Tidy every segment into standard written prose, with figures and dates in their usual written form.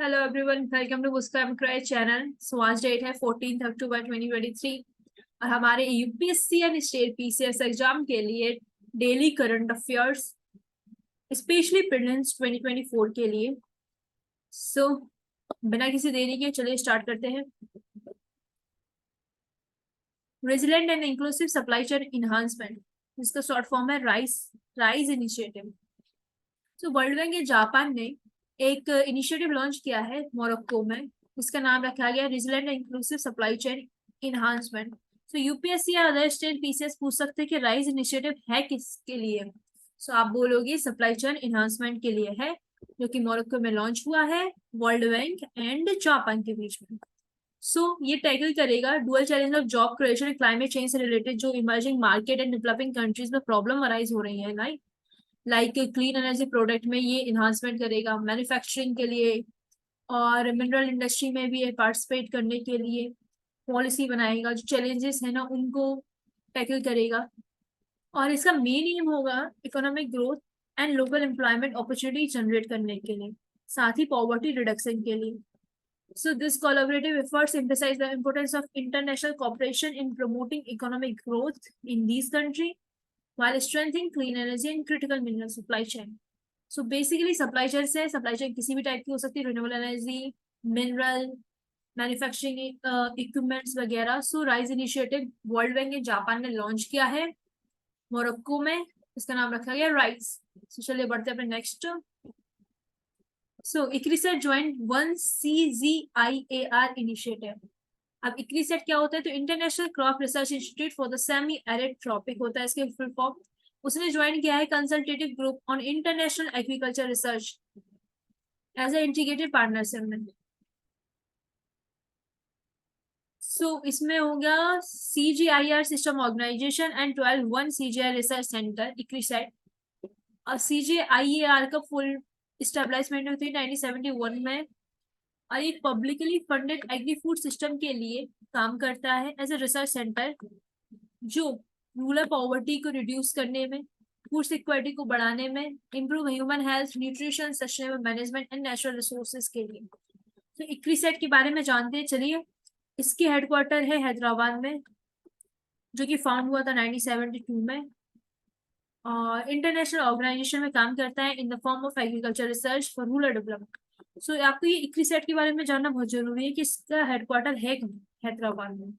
Hello everyone, welcome to Muskan Cry channel. So आज date है 14th अक्टूबर 2023 और हमारे UPSC and state PCS exam के लिए daily current affairs specially prelims 2024 के लिए। सो बिना किसी देरी के चलिए स्टार्ट करते हैं। Resilient and inclusive supply chain enhancement, जिसका शॉर्ट फॉर्म है राइज इनिशिएटिव। तो वर्ल्ड बैंक या जापान ने एक इनिशिएटिव लॉन्च किया है मोरक्को में, जिसका नाम रखा गया resilient and inclusive supply chain enhancement. तो यूपीएससी या अदर स्टेट पीसीएस पूछ सकते हैं कि राइज इनिशिएटिव है किसके लिए। सो आप बोलोगे सप्लाई चेन इन्हांसमेंट के लिए है, जो कि मोरक्को में लॉन्च हुआ है वर्ल्ड बैंक एंड जापान के बीच में। ये टैकल करेगा dual challenge of job creation and climate change से रिलेटेड जो emerging market and developing countries में प्रॉब्लम अराइज हो रही है लाइक क्लीन एनर्जी प्रोडक्ट में ये इन्हांसमेंट करेगा, मैन्युफैक्चरिंग के लिए और मिनरल इंडस्ट्री में भी ये पार्टिसिपेट करने के लिए पॉलिसी बनाएगा, जो चैलेंजेस है ना उनको टैकल करेगा। और इसका मेन एम होगा economic growth and local employment opportunity generate करने के लिए, साथ ही पॉवर्टी रिडक्शन के लिए। So this collaborative efforts emphasize the importance of international cooperation in promoting economic growth in these countries while strengthening clean energy and critical mineral supply chain. So basically supply chain से supply chain किसी भी type की हो सकती है, renewable energy, mineral, manufacturing equipments वगैरह। सो rise initiative world bank ने Japan ने लॉन्च किया है मोरक्को में, इसका नाम रखा गया राइज। सो चलिए बढ़ते हैं अपने next. ICRISAT join one CGIAR initiative. अब इक्रिसेट क्या होता है, तो international crop research institute for the semi arid tropic होता है इसके फुल फॉर्म। उसने ज्वाइन किया है consultative group on international agriculture research as a integrated partnership में। इसमें हो गया CGIAR system organisation and 12 CGI research centre ICRISAT. और CGIAR का फुल स्टेबलाइजमेंट हुई थी 1971 में, और एक publicly funded agri food system के लिए काम करता है एज ए रिसर्च सेंटर, जो रूरल पॉवर्टी को रिड्यूस करने में, फूड सिक्योरिटी को बढ़ाने में, improve human health, nutrition, sustainable management and natural resources के लिए। तो इक्रिसेट के बारे में जानते हैं चलिए। इसकी हेडक्वार्टर है हैदराबाद में, जो कि फाउंड हुआ था 1972 में, और इंटरनेशनल ऑर्गेनाइजेशन में काम करता है in the form of agriculture research for rural development. आपको ये इक्रिसेट के बारे में जानना बहुत जरूरी है कि इसका हेडक्वार्टर है हैदराबाद में,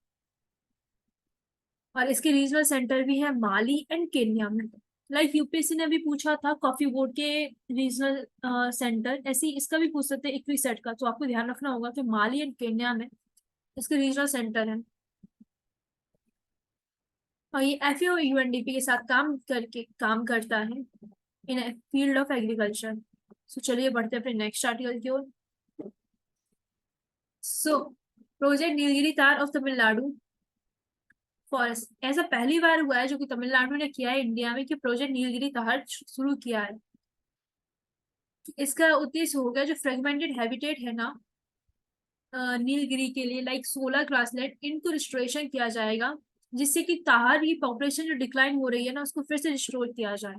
और इसके रीजनल सेंटर भी है माली एंड केन्या में। लाइक यूपीएससी ने भी पूछा था कॉफी बोर्ड के रीजनल सेंटर, ऐसे ही इसका भी पूछ सकते हैं इक्विसेट का। तो आपको ध्यान रखना होगा कि माली एंड केन्या में इसके रीजनल सेंटर है, और ये FAO UNDP के साथ काम करता है इन फील्ड ऑफ एग्रीकल्चर। चलिए बढ़ते हैं अपने नेक्स्ट आर्टिकल की ओर। प्रोजेक्ट नीलगिरी तार ऑफ तमिलनाडु फॉरेस्ट, ऐसा पहली बार हुआ है जो कि तमिलनाडु ने किया है इंडिया में, कि प्रोजेक्ट नीलगिरी तार शुरू किया है। इसका उद्देश्य होगा जो फ्रेगमेंटेड हैबिटेट है ना नीलगिरी के लिए, लाइक 16 ग्रासलैंड, इनको रिस्टोरेशन किया जाएगा, जिससे कि तार की पॉपुलेशन जो डिक्लाइन हो रही है ना उसको फिर से रिस्टोर किया जाए।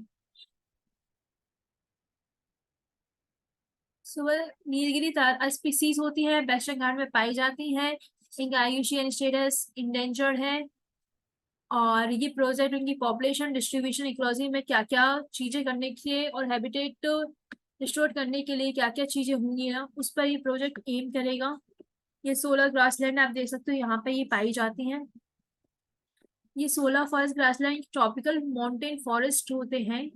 नीलगिरी तार स्पीसीज होती है, वेस्टर्न घाट में पाई जाती है, इनका आयुषी स्टेटस इंडेंजर्ड है। और ये प्रोजेक्ट उनकी पॉपुलेशन डिस्ट्रीब्यूशन इकोलॉजी में क्या क्या चीजें करने के लिए और हैबिटेट रिस्टोर करने के लिए क्या क्या चीजें होंगी ना, उस पर ये प्रोजेक्ट एम करेगा। ये 16 ग्रासलैंड आप देख सकते हो यहाँ पे ये पाई जाती हैं। ये 16 forest grassland tropical mountain forest होते हैं,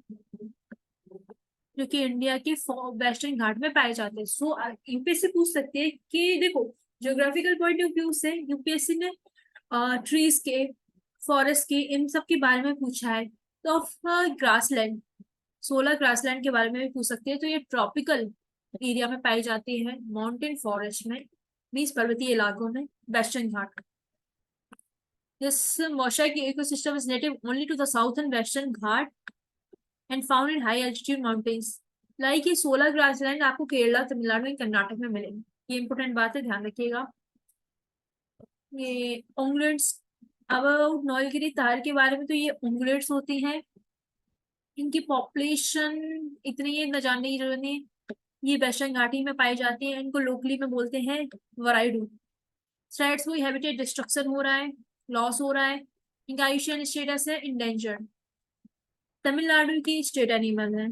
जो कि इंडिया के वेस्टर्न घाट में पाए जाते हैं। यूपीएससी पूछ सकते हैं कि देखो ज्योग्राफिकल पॉइंट ऑफ व्यू से यूपीएससी ने ट्रीज के, फॉरेस्ट के, इन सब के बारे में पूछा है। तो ग्रासलैंड 16 ग्रासलैंड के बारे में भी पूछ सकते हैं। तो ये ट्रॉपिकल एरिया में पाई जाती है, माउंटेन फॉरेस्ट में, मीन्स पर्वतीय इलाकों में, western Ghat. This mosaic ecosystem is native only to the south and western Ghat and found in high altitude mountains. Like ये 16 ग्रासलैंड आपको केरला, तमिलनाडु एंड कर्नाटक में मिलेंगे। ये इंपोर्टेंट बात है, ध्यान रखिएगा। ये ungulates, अब नीलगिरी तार के बारे में, तो ये ungulates होती हैं, इनकी पॉपुलेशन इतनी है न जानने की जरूरत नहीं। ये वेस्टर्न घाटी में पाई जाती है। इनको लोकली में बोलते हैं वराइडू। थ्रेड्स को हैबिटेट डिस्ट्रक्शन हो रहा है, लॉस हो रहा है। इनका आयुशियन स्टेटस है इंडेंजर्ड। तमिलनाडु की स्टेट एनिमल है।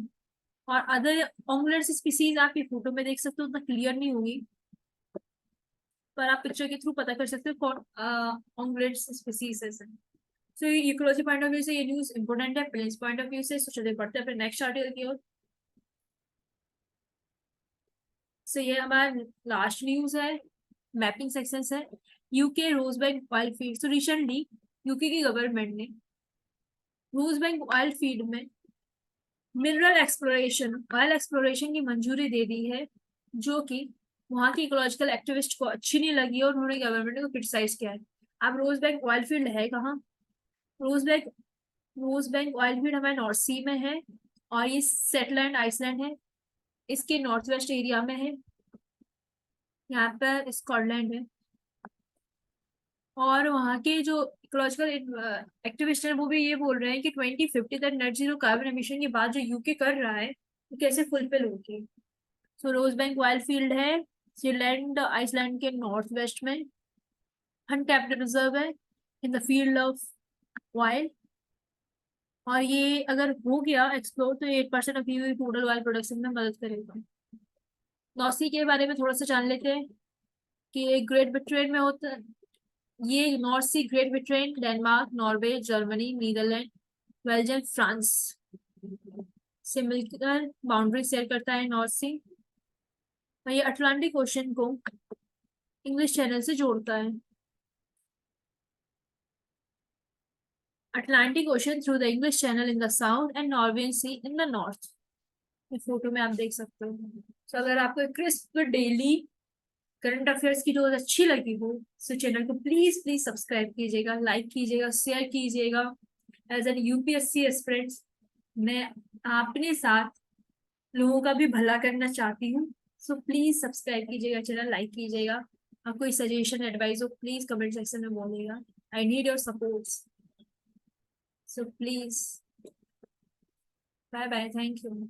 और अदर ऑंगुलेट्स स्पीसीज आप ये फोटो में देख सकते हो, उतना क्लियर नहीं होगी, पर आप पिक्चर के थ्रू पता कर सकते हो कौन ऑंगुलेट्स स्पीसीज है। सो इकोलॉजी पॉइंट ऑफ व्यू से ये न्यूज इंपोर्टेंट है, प्लेन्स पॉइंट ऑफ व्यू से। सो चलिए बढ़ते हैं अपने नेक्स्ट आर्टिकल की ओर। सो ये हमारा लास्ट न्यूज है, मैपिंग सेक्शन है। UK Rosebank oil field. So recently UK की गवर्नमेंट ने रोजबैंक ऑयल फील्ड में मिनरल एक्सप्लोरेशन, ऑयल एक्सप्लोरेशन की मंजूरी दे दी है, जो कि वहां की इकोलॉजिकल एक्टिविस्ट को अच्छी नहीं लगी और उन्होंने गवर्नमेंट को क्रिटिसाइज किया है। अब रोज बैंक ऑयल फील्ड है कहाँ? रोज बैंक रोज बैंक ऑयल फील्ड हमारे नॉर्थ सी में है, और ये सेटलैंड आइसलैंड है, इसके नॉर्थ वेस्ट एरिया में है। यहाँ पर स्कॉटलैंड है। और वहाँ के जो इकोलॉजिकल एक्टिविस्ट हैं वो भी ये बोल रहे हैं कि 2050 तक नेट जीरो कार्बन एमिशन की बात जो यूके कर रहा है वो कैसे फुलफिल होगी। सो रोज बैंक ऑयल फील्ड है सीलैंड आइसलैंड के नॉर्थ वेस्ट में, अनकैप्ड रिजर्व है in the field of oil. और ये अगर हो गया एक्सप्लोर तो 8% of UV total oil production में मदद करेगा। नॉर्थ सी के बारे में थोड़ा सा जान लेते हैं कि ग्रेट ब्रिटेन में होता है। ये North Sea Great Britain, Denmark, Norway, Germany, Netherlands, Belgium, France से मिलकर बाउंड्री शेयर करता है नॉर्थ सी। और ये अटलांटिक ओशन को इंग्लिश चैनल से जोड़ता है। Atlantic Ocean through the English Channel in the south and Norwegian sea in the north. ये फोटो में आप देख सकते हो। तो अगर आपको क्रिस्प डेली करंट अफेयर्स की डोज अच्छी लगी हो तो चैनल को प्लीज प्लीज सब्सक्राइब कीजिएगा, लाइक कीजिएगा, शेयर कीजिएगा। एज एन यूपीएससी एस्पिरेंट्स मैं अपने साथ लोगों का भी भला करना चाहती हूँ। सो प्लीज सब्सक्राइब कीजिएगा, चैनल लाइक कीजिएगा। आप कोई सजेशन एडवाइस हो प्लीज कमेंट सेक्शन में बोलिएगा। I need your support. So please bye bye, thank you.